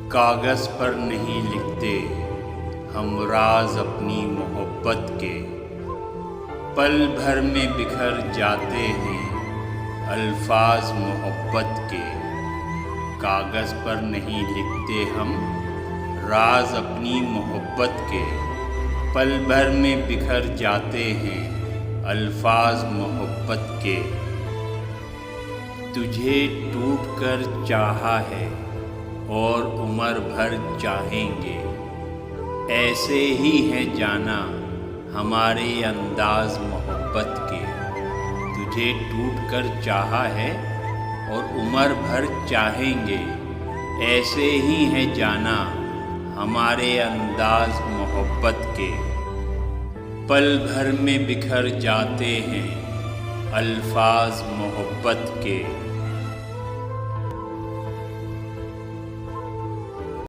کاغذ پر نہیں لکھتے ہم راز اپنی محبت کے، پل بھر میں بکھر جاتے ہیں الفاظ محبت کے۔ کاغذ پر نہیں لکھتے ہم راز اپنی محبت کے، پل بھر میں بکھر جاتے ہیں الفاظ محبت کے۔ تجھے ٹوٹ کر چاہا ہے اور عمر بھر چاہیں گے، ایسے ہی ہے جانا ہمارے انداز محبت کے۔ تجھے ٹوٹ کر چاہا ہے اور عمر بھر چاہیں گے، ایسے ہی ہے جانا ہمارے انداز محبت کے۔ پل بھر میں بکھر جاتے ہیں الفاظ محبت کے۔